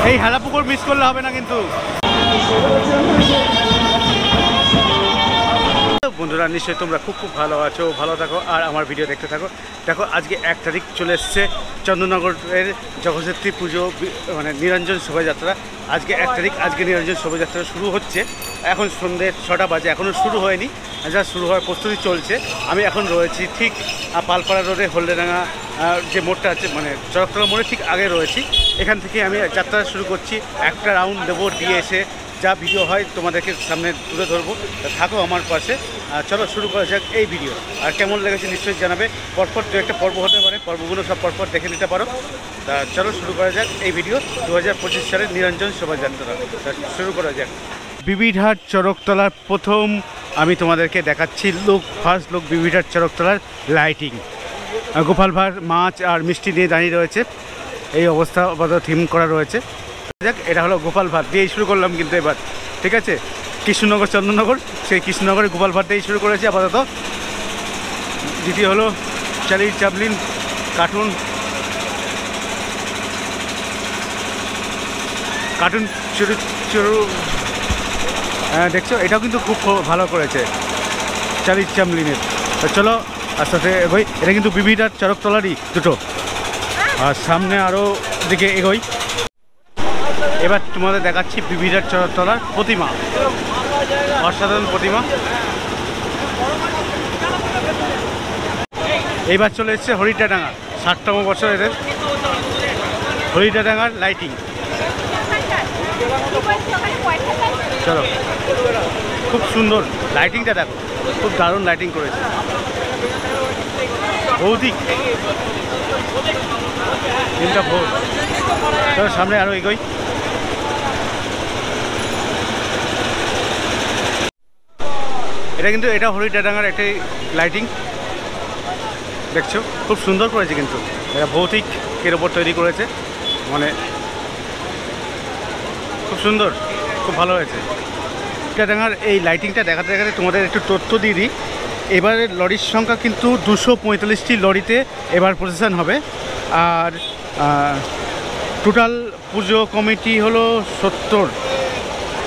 এই হেলাপুকুর মিস করলে হবে না কিন্তু। বন্ধুরা নিশ্চয়ই তোমরা খুব ভালো আছো, ভালো থাকো আর আমার ভিডিও দেখতে থাকো। দেখো আজকে 1 তারিখ চলে এসছে চন্দননগরের জগদ্ধাত্রী পুজো, মানে নিরঞ্জন শোভাযাত্রা। আজকে 1 তারিখ, আজকে নিরঞ্জন শোভাযাত্রা শুরু হচ্ছে। এখন সন্ধ্যে 6টা বাজে, এখনও শুরু হয়নি, যা শুরু হওয়ার প্রস্তুতি চলছে। আমি এখন রয়েছি ঠিক পালপাড়া রোডে হলদেডাঙ্গা যে মোড়টা আছে, মানে চরকতলা মোড়ে ঠিক আগে রয়েছি। এখান থেকে আমি যাত্রা শুরু করছি। একটা রাউন্ড দেবো, দিয়ে এসে যা ভিডিও হয় তোমাদেরকে সামনে তুলে ধরবো। থাকো আমার পাশে, চলো শুরু করা যাক এই ভিডিও। আর কেমন লেগেছে নিশ্চয়ই জানাবে। পরপর দু একটা পর্ব হতে পারে, পর্বগুলো সব পরপর দেখে নিতে পারো। তা চলো শুরু করা যাক এই ভিডিও 2025 সালের নিরঞ্জন শোভাযাত্রা। শুরু করা যাক। বিবিরহাট চরকতলার প্রথম আমি তোমাদেরকে দেখাচ্ছি ফার্স্ট লুক বিবিরহাট চরকতলার লাইটিং। গোপাল ভাঁড় মাছ আর মিষ্টি নিয়ে দাঁড়িয়ে রয়েছে, এই অবস্থা আপাতত থিম করা রয়েছে। যাক, এটা হলো গোপাল ভাঁড় দিয়েই শুরু করলাম কিন্তু এবার, ঠিক আছে। কৃষ্ণনগর চন্দননগর, সেই কৃষ্ণনগরে গোপাল ভাঁড় দিয়েই শুরু করেছি আপাতত। দ্বিতীয় হলো চার্লি চ্যাপলিন কার্টুন চুরু, দেখছো এটাও কিন্তু খুব ভালো করেছে চার্লি চ্যাপলিনের। চলো আস্তে আস্তে এগোই। এটা কিন্তু বিবিরহাট চরকতলারই দুটো, আর সামনে আরও দিকে এগোই। এবার তোমাদের দেখাচ্ছি বিবিরহাট চরকতলার প্রতিমা, অসাধারণ প্রতিমা। এইবার চলে এসছে হরিটাডাঙ্গা, 60তম বছর এদের হরিটাডাঙ্গার লাইটিং। চলো, খুব সুন্দর লাইটিংটা দেখো, খুব দারুণ লাইটিং করেছে, ভৌতিক তিনটা ভোর। চলো সামনে আরও এগোই। এটা হরিটাডাঙ্গার একটাই লাইটিং, দেখছো খুব সুন্দর করেছে কিন্তু। এটা ভৌতিকের ওপর তৈরি করেছে, মানে খুব সুন্দর, খুব ভালো হয়েছে। হরিটাডাঙ্গার এই লাইটিংটা দেখাতে দেখাতে তোমাদের একটু তথ্য দিয়ে দিই। এবারের লরির সংখ্যা কিন্তু 245টি লরিতে এবার প্রসেশন হবে। আর টোটাল পুজো কমিটি হলো 70,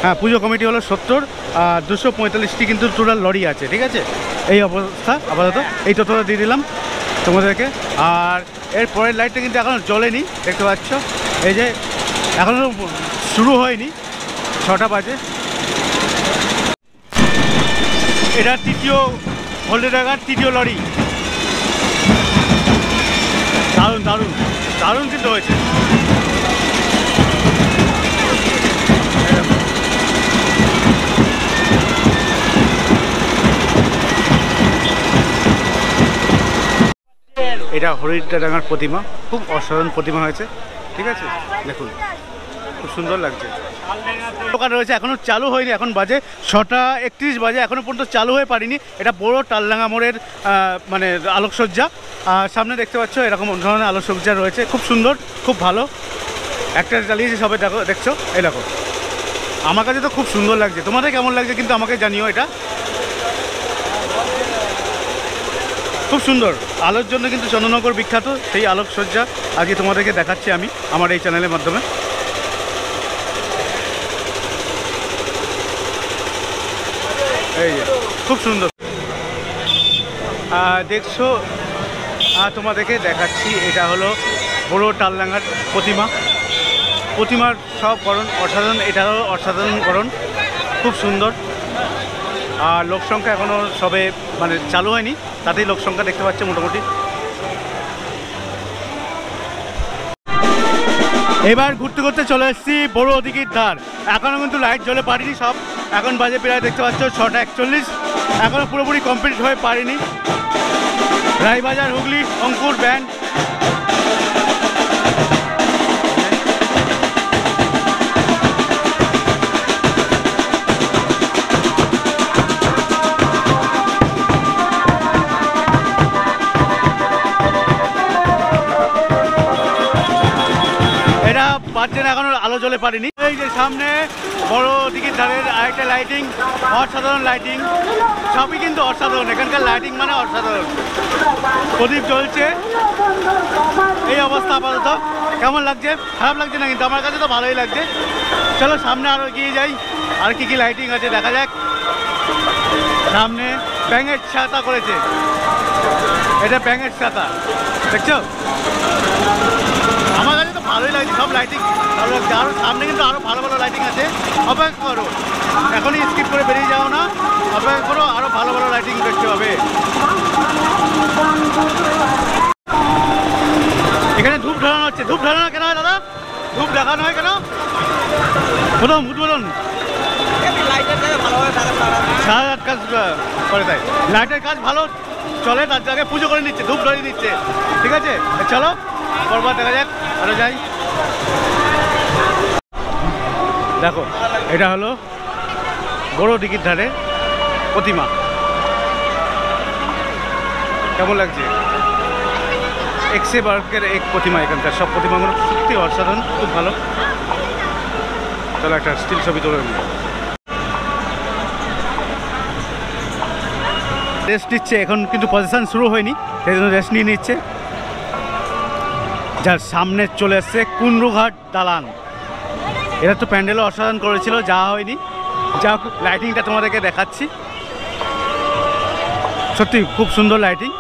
হ্যাঁ পুজো কমিটি হলো 70, আর 245টি কিন্তু টোটাল লরি আছে, ঠিক আছে। এই অবস্থা আপাতত, এই তথ্যটা দিয়ে দিলাম তোমাদেরকে। আর এর পরের লাইটটা কিন্তু এখনও জ্বলেনি, দেখতে পাচ্ছ, এই যে এখনও শুরু হয়নি, 6টা বাজে। এটা হলদেডাঙ্গার তৃতীয় লরি। দারুণ দারুণ দারুণ কিন্তু হয়েছে। এটা হরিটাডাঙ্গার প্রতিমা, খুব অসাধারণ প্রতিমা হয়েছে, ঠিক আছে। দেখুন খুব সুন্দর লাগছে। দোকান রয়েছে, এখনও চালু হয়নি, এখন বাজে 6টা 31 বাজে, এখনও পর্যন্ত চালু হয়ে পারিনি। এটা বড় টালডাঙ্গা মোড়ের মানে আলোকসজ্জা। আর সামনে দেখতে পাচ্ছ এরকম ধরনের আলোকসজ্জা রয়েছে, খুব সুন্দর, খুব ভালো। একটা চালিয়েছে সবে, দেখছো এই দেখো। আমার কাছে তো খুব সুন্দর লাগছে, তোমাদের কেমন লাগছে কিন্তু আমাকে জানিও। এটা খুব সুন্দর, আলোর জন্য কিন্তু চন্দননগর বিখ্যাত। সেই আলোকসজ্জা আজকে তোমাদেরকে দেখাচ্ছি আমি আমার এই চ্যানেলের মাধ্যমে। এই যে খুব সুন্দর দেখছো, তোমাদেরকে দেখাচ্ছি। এটা হলো বড় টালডাঙ্গার প্রতিমার সব করণ অসাধারণ, এটারও অসাধারণ করণ, খুব সুন্দর। আর লোকসংখ্যা এখনও সবে মানে চালু হয়নি, তাতেই লোকসংখ্যা দেখতে পাচ্ছে মোটামুটি। এবার ঘুরতে ঘুরতে চলে এসেছি বড় দিঘির ধার। এখনও কিন্তু লাইট জ্বলে পারিনি সব, এখন বাজে প্রায় দেখতে পাচ্ছ 6টা 41, এখনও পুরোপুরি কমপ্লিট হয়ে পারিনি। রায়বাজার হুগলি অঙ্কুর ব্যান্ড, বাজছে না এখানে এখনো আলো জ্বলে পারিনি। এই যে সামনে বড় দিঘির ধারের আরেকটা লাইটিং, অসাধারণ লাইটিং, সবই কিন্তু অসাধারণ। এখানকার লাইটিং মানে অসাধারণ। প্রদীপ জ্বলছে, এই অবস্থা আপাতত। কেমন লাগছে? খারাপ লাগছে না কিন্তু, আমার কাছে তো ভালোই লাগছে। চলো সামনে আরও এগিয়ে যাই, আর কি কি লাইটিং আছে দেখা যাক। সামনে ব্যাঙের ছাতা করেছে, এটা ব্যাঙের ছাতা, দেখছো? আমার কাছে তো ভালোই লাগছে, সব লাইটিং ভালো লাগছে। আরও সামনে কিন্তু আরও ভালো ভালো লাইটিং আছে, অপেক্ষা করো, এখনই স্কিপ করে বেরিয়ে যাও না, অপেক্ষা করো, আরও ভালো ভালো লাইটিং দেখতে পাবে। এখানে ধূপ ঢালানো হচ্ছে। ধূপ ঢালানো কেন হয় দাদা? ধূপ দেখানো হয় কেন? প্রথম উদ্বোধন সারা রাত কাজ করে, তাই লাইটের কাজ ভালো চলে, তার জায়গায় পুজো করে নিচ্ছে, ধূপ ধরিয়ে নিচ্ছে। ঠিক আছে, চলো পরবার দেখা যাক, আরো যাই। দেখো এটা হলো বড় দিঘির ধারে প্রতিমা, কেমন লাগছে? এক্সে বার্কের এক প্রতিমা, এখানকার সব প্রতিমাগুলো সত্যি অসাধারণ, খুব ভালো। চলো একটা স্টিল ছবি তুলে নিই। রেস্ট নিচ্ছে, এখন কিন্তু পজিশন শুরু হয়নি, সেই জন্য রেস্ট নিয়ে নিচ্ছে। যার সামনে চলে এসছে কুন্ডুঘাট দালান। এরা তো প্যান্ডেলও অসাধারণ করেছিল, যাওয়া হয়নি, যা লাইটিংটা তোমাদেরকে দেখাচ্ছি। সত্যি খুব সুন্দর লাইটিং।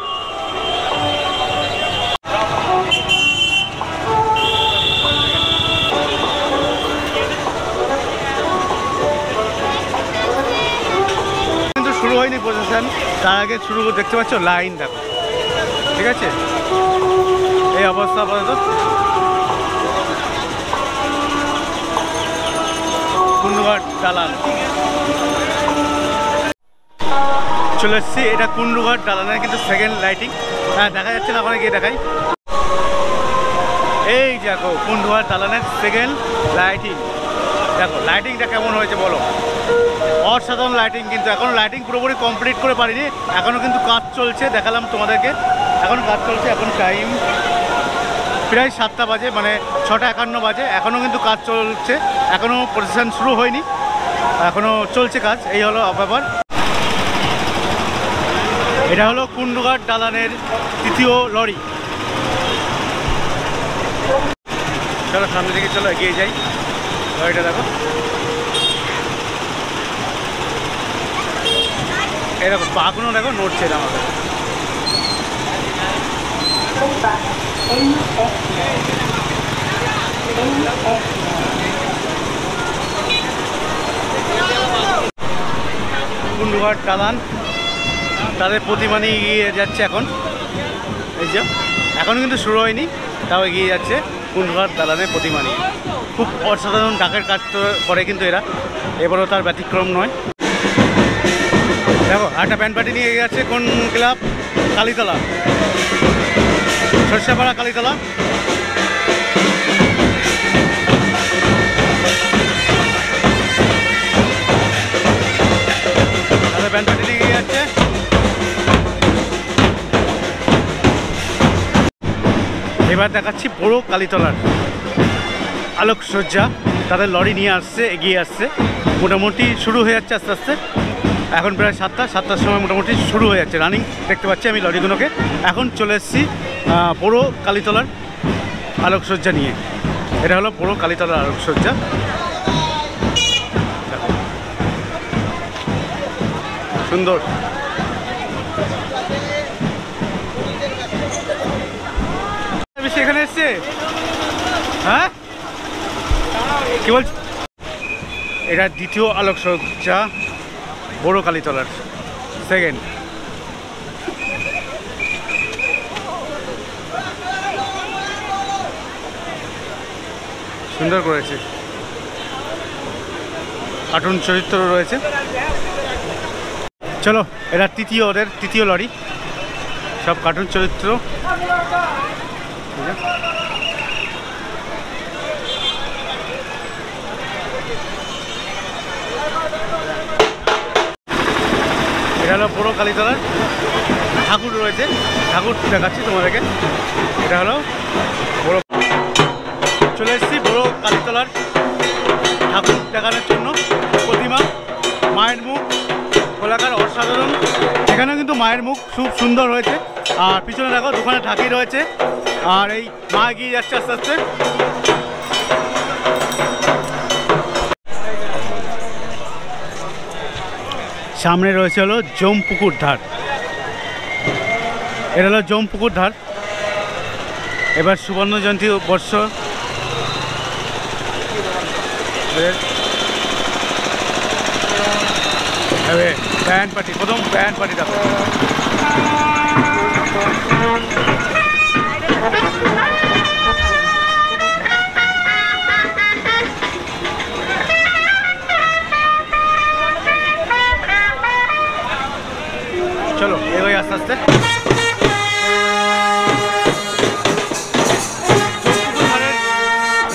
কিন্তু শুরু হয়নি প্রসেশন, তার আগে শুরু দেখতে পাচ্ছ লাইন, দেখো। ঠিক আছে, এই অবস্থা আপাতত। কুন্ডুঘাট দালান চলে এসছি, এটা কুন্ডুঘাট দালানের কিন্তু সেকেন্ড লাইটিং। হ্যাঁ দেখা যাচ্ছে না, ওখানে গিয়ে দেখাই। এই দেখো কুন্ডুঘাট দালানের সেকেন্ড লাইটিং, দেখো লাইটিংটা কেমন হয়েছে বলো? অসাধারণ লাইটিং। কিন্তু এখনো লাইটিং পুরোপুরি কমপ্লিট করে পারিনি, এখনও কিন্তু কাজ চলছে, দেখালাম তোমাদেরকে, এখন কাজ চলছে। এখন টাইম প্রায় 7টা বাজে, মানে 6:51 বাজে, এখনও কিন্তু কাজ চলছে, এখনও প্রসেশন শুরু হয়নি, এখনও চলছে কাজ। এই হলো ব্যাপার। এটা হলো কুন্ডুঘাট দালানের তৃতীয় লরি। চলো সামনে দিকে চলো, এগিয়ে যাই। লরিটা দেখো, এই দেখো পাগুলো দেখো নড়ছে আমাদের। কুন্ডুঘাট দালান তাদের প্রতিমা নিয়ে এগিয়ে যাচ্ছে এখন। এই যে এখনও কিন্তু শুরু হয়নি, তাও এগিয়ে যাচ্ছে কুন্ডুঘাট দালানের প্রতিমা নিয়ে। খুব অসাধারণ ডাকের কাজ করে কিন্তু এরা, এবারও তার ব্যতিক্রম নয়। দেখো একটা ব্যান্ড পার্টি নিয়ে এগিয়ে যাচ্ছে, কোন club? Kalitala, Sarshepara Kalitala. Band party নিয়ে এগিয়ে যাচ্ছে। এবার দেখাচ্ছি বড় কালীতলার আলোকসজ্জা, তাদের লরি নিয়ে আসছে, এগিয়ে আসছে, মোটামুটি শুরু হয়ে যাচ্ছে আস্তে আস্তে। এখন প্রায় 7টার সময় মোটামুটি শুরু হয়ে যাচ্ছে, রানিং দেখতে পাচ্ছি আমি লরিগুলোকে। এখন চলে এসেছি বড় কালীতলার আলোকসজ্জা নিয়ে। এটা হলো বড় কালীতলার আলোকসজ্জা, সুন্দর। বেশি এখানে এসছে, হ্যাঁ কি বলছি? এটা দ্বিতীয় আলোকসজ্জা বড় কালীতলার, সেকেন্ড। সুন্দর করেছে, কার্টুন চরিত্র রয়েছে। চলো এটা ওদের তৃতীয় লরি, সব কার্টুন চরিত্র। এটা হলো বড় কালীতলার ঠাকুর রয়েছে, ঠাকুর দেখাচ্ছি তোমাদেরকে। এটা হলো বড়। চলে এসেছি বড় কালীতলার ঠাকুর দেখানোর জন্য। প্রতিমা, মায়ের মুখ, গোলাকার অসাধারণ। এখানে কিন্তু মায়ের মুখ খুব সুন্দর হয়েছে। আর পিছনে দেখো দোকানে ঠাকি রয়েছে। আর এই মা এগিয়ে যাচ্ছে আস্তে আস্তে। সামনে রয়েছে হলো জমপুকুর ধার। এটা হলো জমপুকুর ধার। এবার সুবর্ণ জয়ন্তী বর্ষ, ব্যান্ড পার্টি, প্রথম ব্যান্ড পার্টি দেখো। চলো এবার আস্তে আস্তে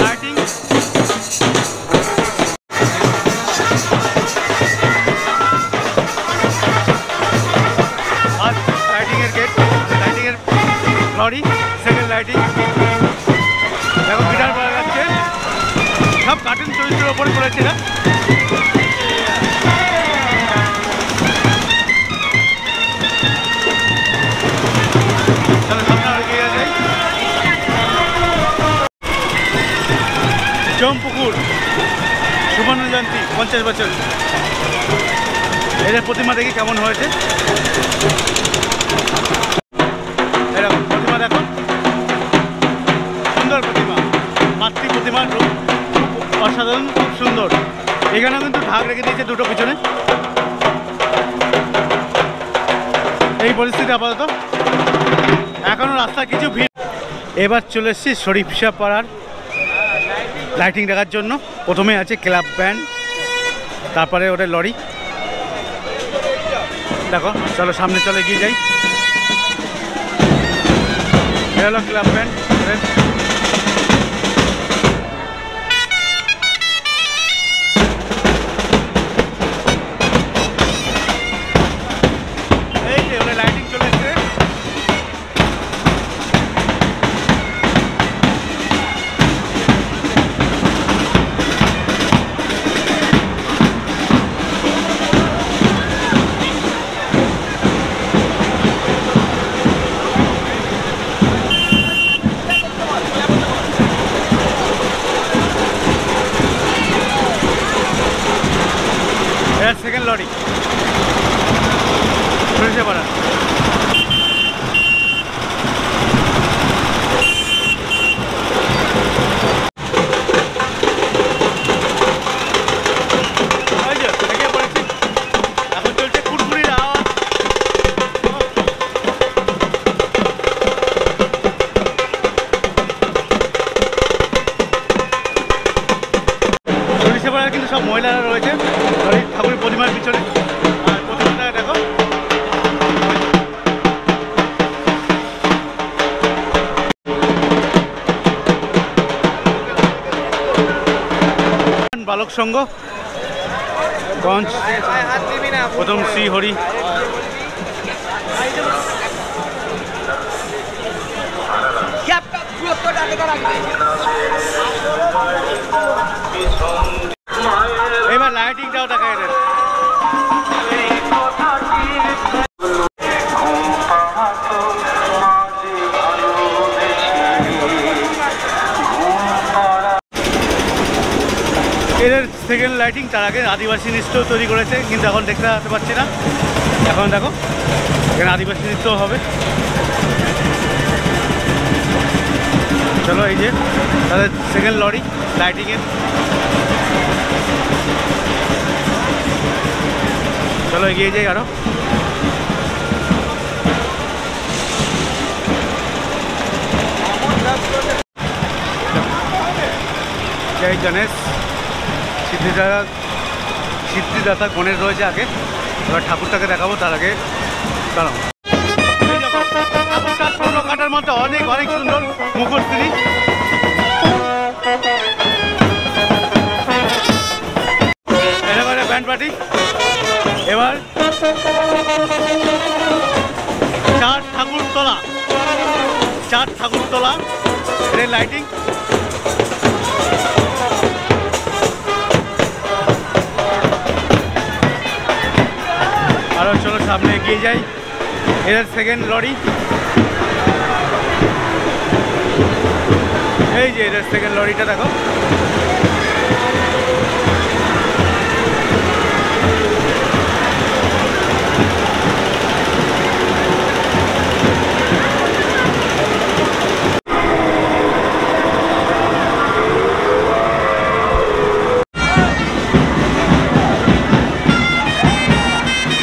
লাইটিং। আর লাইটিংয়ের গেট, লাইটিংয়ের লরি, সেকেন্ড লাইটিং। দেখো গিটার পাওয়া যাচ্ছে, সব কার্টুন চরিত্রের ওপরে করেছে না। জমপুকুর সুবর্ণ জয়ন্তী 50 বছর। এদের প্রতিমা দেখি কেমন হয়েছে। এরকম প্রতিমা দেখো, সুন্দর প্রতিমা, মাতৃ প্রতিমা, খুব অসাধারণ, খুব সুন্দর। এখানেও কিন্তু ঢাক রেখে দিয়েছে দুটো পিছনে। এই পরিস্থিতি আপাতত, এখনও রাস্তা কিছু ভিড়। এবার চলে এসেছি শরীফশা পাড়ার লাইটিং দেখার জন্য। প্রথমে আছে ক্লাব ব্যান্ড, তারপরে ওদের লরি। দেখো চলো সামনে চলে এগিয়ে যাই। এটা হলো ক্লাব ব্যান্ড। এই যে ওদের লাইটিং চলে এসছে। সেকেন্ড লরি সরিষা পাড়া। এখন চলছে কুড়কুড়ির আওয়াজ। সরিষা পাড়ার কিন্তু সব মহিলারা রয়েছে ঠাকুরের প্রতিমার পিছনে। আর প্রতিমাটা দেখো, বালক সংঘ গঞ্জ, প্রথম শ্রী হরি। এবার লাইটিংটাও দেখা এদের। এদের সেকেন্ড লাইটিং। তার আগে আদিবাসী নৃত্য তৈরি করেছে, কিন্তু এখন দেখতে পাচ্ছি না। এখন দেখো এখানে আদিবাসী নৃত্য হবে। চলো এই যে তাদের সেকেন্ড লরি লাইটিংয়ের। চলো এগিয়ে যাই আরো। জয় গণেশ। সিদ্ধিদাতা গণেশ রয়েছে আগে। এবার ঠাকুরটাকে দেখাবো, তার আগে দাঁড়াও। ঠাকুরটা ছোটো কাটার মধ্যে অনেক অনেক সুন্দর মুখশ্রী। এবারে ব্যান্ড পার্টি। এবার চার ঠাকুরতলা এর লাইটিং। সামনে এগিয়ে যাই। এর সেকেন্ড লরি, এই যে এর সেকেন্ড লরিটা দেখো।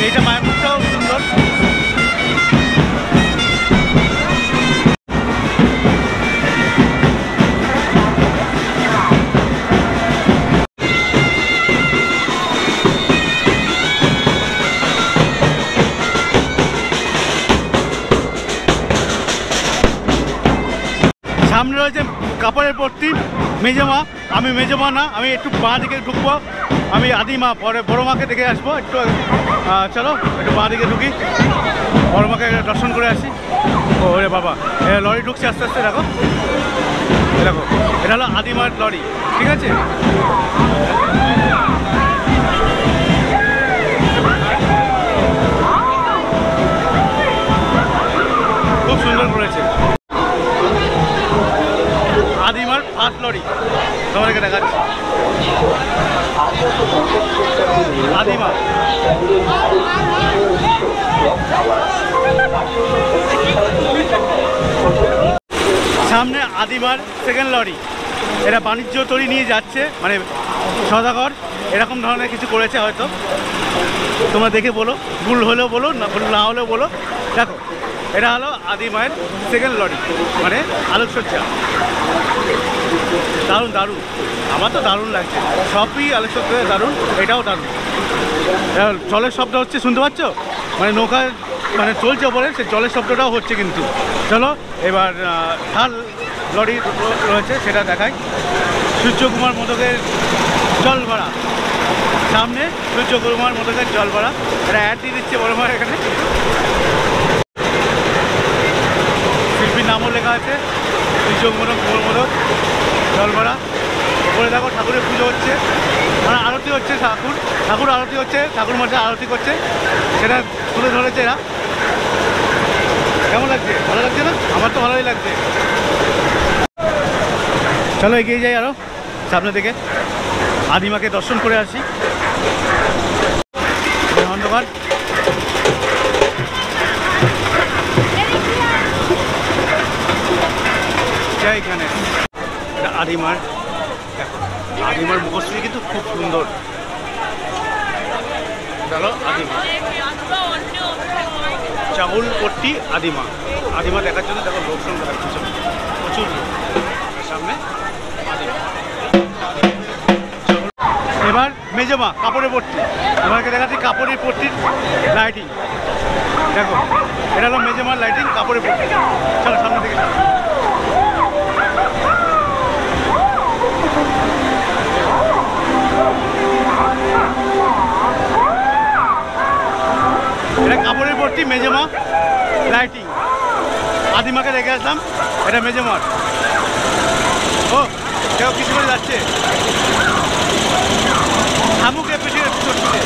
এইটা মায়াপুরটাও সুন্দর। সামনে রয়েছে কাপড়ের পট্টি মেজমা। আমি মেজমা না, আমি একটু বাঁ দিকে ঢুকবো। আমি আদিমা, পরে বড় মাকে দেখে আসবো। একটু চলো একটু বাঁ দিকে ঢুকি, বড় মাকে দর্শন করে আসি। ও রে বাবা, লরি ঢুকছে আস্তে আস্তে। দেখো দেখো, এটা হলো আদিমার লরি, ঠিক আছে। খুব সুন্দর করেছে। আদিমার ফার্স্ট লরি তোমাদেরকে দেখাচ্ছি। আদিমা, সামনে আদিমার সেকেন্ড লরি। এরা বাণিজ্য তৈরি নিয়ে যাচ্ছে, মানে সদাগর এরকম ধরনের কিছু করেছে হয়তো। তোমরা দেখে বলো, ভুল হলেও বলো, না ভুল না হলেও বলো। দেখো, এটা হলো আদিমায়ের সেকেন্ড লরি, মানে আলোকসজ্জা। দারুণ দারুণ, আমার তো দারুণ লাগছে। সবই আলোকসজ্জা দারুণ, এটাও দারুণ। জলের শব্দ হচ্ছে, শুনতে পাচ্ছ? মানে নৌকা মানে চলছে বলে সে জলের শব্দটাও হচ্ছে কিন্তু। চলো এবার থাল লরি রয়েছে সেটা দেখাই। সূর্যকুমার মোদকের জল ভরা, সামনে সূর্যকুমার মোদকের জল ভরা। এটা অ্যাড দিয়ে দিচ্ছে বড় মার এখানে। শিল্পীর নামও লেখা আছে, সূর্যকুমার মোদক জল ভরা। ওপরে দেখো ঠাকুরের পুজো হচ্ছে, মানে আরতি হচ্ছে। ঠাকুর আরতি হচ্ছে, ঠাকুর মশাই আরতি করছে, সেটা তুলে ধরেছে এরা। কেমন লাগছে? ভালো লাগছে না? আমার তো ভালোই লাগছে। চলো এগিয়ে যাই আরো সামনে থেকে, আদিমাকে দর্শন করে আসি। অন্ধকার, যাই এখানে। এটা আদিমার, দেখো আদিমার মুখশ্রী কিন্তু খুব সুন্দর। চলো আদিমা, চাউল পট্টি আদিমা। আদিমা দেখার জন্য দেখো লোক সংখ্যা দেখাচ্ছে প্রচুর সামনে আদিমা। এবার মেজমা কাপড়ের পট্টি, আমাকে দেখাচ্ছি কাপড়ের পট্টির লাইটিং। দেখো এটা হলো মেজমার লাইটিং, কাপড়ের পট্টি। চলো সামনে থেকে। এটা কাপড়ের পট্টি, মেজমা লাইটিং। আদিমাকে রেখে আসলাম, এটা মেজমার। ও কেউ কিছু করে যাচ্ছে, শামুকে পিছিয়ে চটকিতে।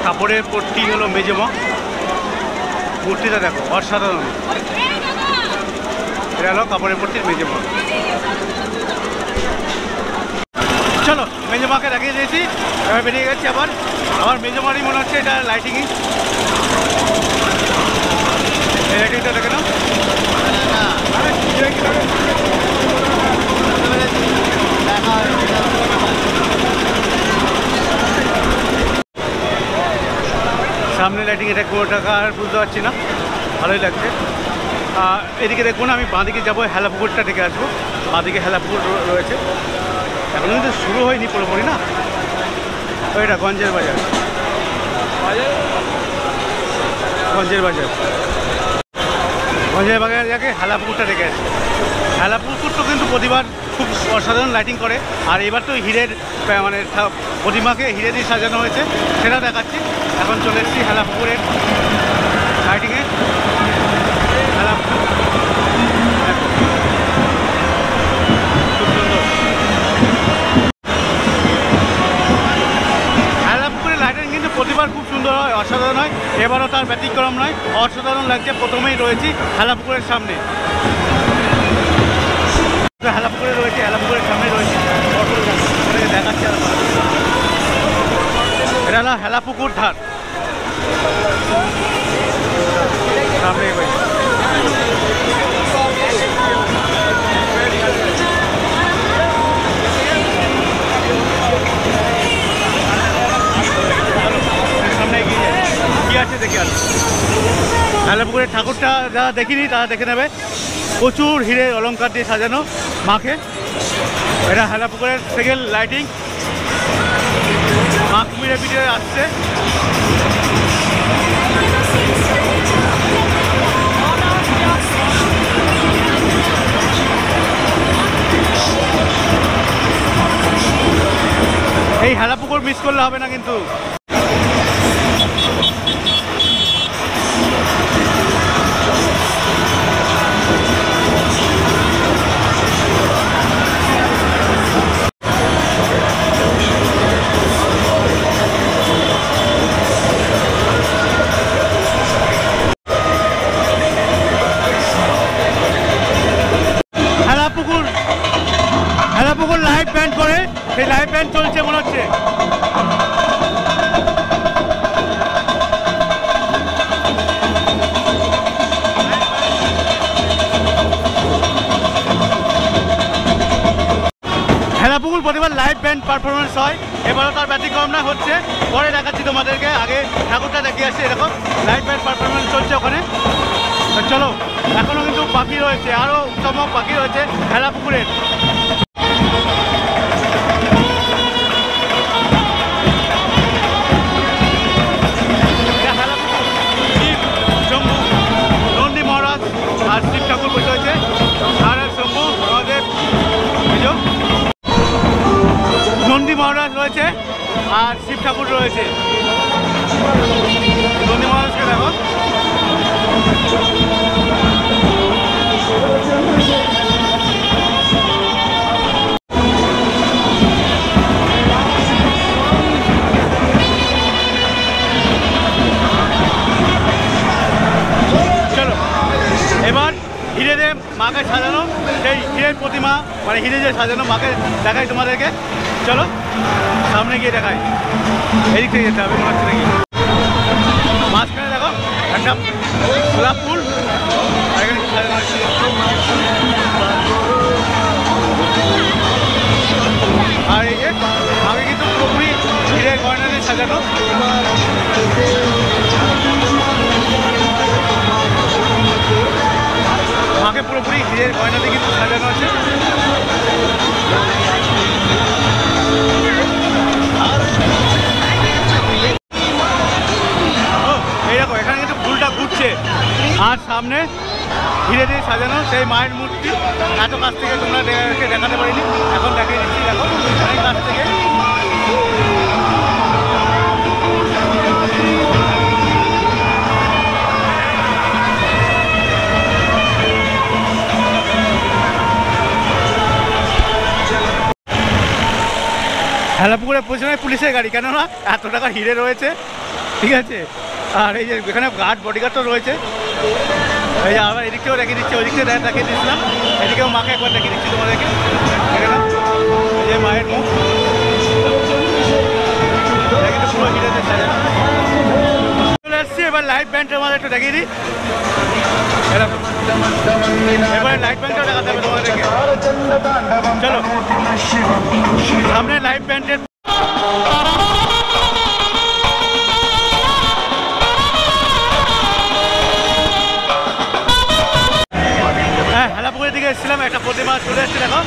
কাপড়ের পট্টি হলো মেজমা। মূর্তিটা দেখো অসাধারণ। এটা হলো কাপড়ের পট্টির মেজমা। চলো মেজমাকে দেখিয়ে দিয়েছি, এবার বেরিয়ে গেছি। আবার মেজমারই মনে হচ্ছে এটা লাইটিংই। এই লাইটিংটা দেখে নাও। সামনে লাইটিং, এটা কোনো টাকা আর বুঝতে পারছি না, ভালোই লাগছে। এদিকে দেখবো না, আমি বাঁদিকে যাবো, হেলাপুকুরটা দেখে আসবো। বাঁদিকে হেলাপুকুর রয়েছে, এখন কিন্তু শুরু হয়নি পুরোপুরি না। ওইটা গঞ্জের বাজার, গঞ্জের বাজার, গঞ্জের বাজার যাকে হেলাপুকুরটা দেখে আসে। হেলাপুকুরটা কিন্তু প্রতিবার খুব অসাধারণ লাইটিং করে। আর এবার তো হীরের মানে প্রতিমাকে হিরে দিয়ে সাজানো হয়েছে, সেটা দেখাচ্ছি। এখন চলে এসেছি হেলাপুকুরের লাইটিংয়ে। হেলাপুকুর খুব সুন্দর। তার ব্যতিক্রম নয়, অসাধারণ লাগছে। প্রথমেই রয়েছি হেলাপুকুরের সামনে, হেলাপুকুরে রয়েছে, হেলাপুকুরের সামনে রয়েছে, দেখাচ্ছে। এটা হলো হেলাপুকুর ধার, সামনে সামনে গিয়ে কি আছে দেখে আসবে। হেলাপুকুরের ঠাকুরটা যারা দেখিনি তারা দেখে নেবে, প্রচুর হিরে অলঙ্কার দিয়ে সাজানো মাকে। এটা হেলাপুকুরের সেকেন্ড লাইটিং, মা কুমিরের পিঠে আসছে। এই হেলাপুকুর মিস করলে হবে না কিন্তু। হেলাপুকুর লাইভ ব্যান্ড করে, সেই লাইভ ব্যান্ড চলছে মনে হচ্ছে। হেলাপুকুর প্রতিবার লাইভ ব্যান্ড পারফরমেন্স হয়, এবারও তার ব্যতিক্রম না হচ্ছে। পরে দেখাচ্ছি তোমাদেরকে, আগে ঠাকুরটা দেখিয়ে আসছে। এরকম লাইভ ব্যান্ড পারফরমেন্স চলছে ওখানে। চলো, এখনও কিন্তু বাকি রয়েছে, আরও চমক বাকি রয়েছে হেলাপুকুরের। নন্দী মহারাজ আর শিব ঠাকুর বসে হয়েছে, আর শম্ভু মহাদেব, নন্দী মহারাজ রয়েছে আর শিব ঠাকুর রয়েছে। নন্দী মহারাজকে দেখো, এবার হিরে দিয়ে মাকে সাজানো, সেই হিরের প্রতিমা মানে হিরে দিয়ে সাজানো মাকে দেখাই তোমাদেরকে। চলো সামনে গিয়ে দেখাই, এদিক থেকে যেতে হবে মনে হচ্ছে নাকি। মাঝখানে দেখো একটা গোলাপ ফুল, আর এই যে মাকে কিন্তু পুরোপুরি হিরের গয়না দিয়ে সাজানো। মাকে পুরোপুরি হিরের গয়না দিয়ে কিন্তু সাজানো আছে। এইরকম এখানে কিন্তু ফুলটা ঘুরছে, আর সামনে হিরে দিয়ে সাজানো সেই মায়ের মূর্তি। এত কাছ থেকে তোমরা দেখাতে পারিনি, এখন দেখিয়ে দিচ্ছি। দেখো অনেক কাছ থেকে। হেলাপুকুরের পেছনে পুলিশের গাড়ি, কেননা এত টাকার হিরে রয়েছে, ঠিক আছে। আর এই যে এখানে গার্ড, বডিগার্ডও রয়েছে। এই যে আবার এদিকটাও দেখিয়ে দিচ্ছি, ওইদিকটা দেখিয়ে দিচ্ছিলাম, এদিকেও মাকে একবার দেখিয়ে দিচ্ছি তোমাদেরকে। এখানে এই যে মায়ের মুখ, কিন্তু পুরো হিরেতে সাজানো। চলে এসছি, এবার লাইভ ব্যান্ডটা আমাদের একটু দেখিয়ে দিই। এবারে লাইট ব্যান্ডটাও দেখাতে হবে তোমাদেরকে। চলো সামনে লাইভ ব্যান্ডের। হ্যাঁ, হেলাপুকুরের দিকে এসেছিলাম, একটা প্রতিমা চলে এসেছে দেখো।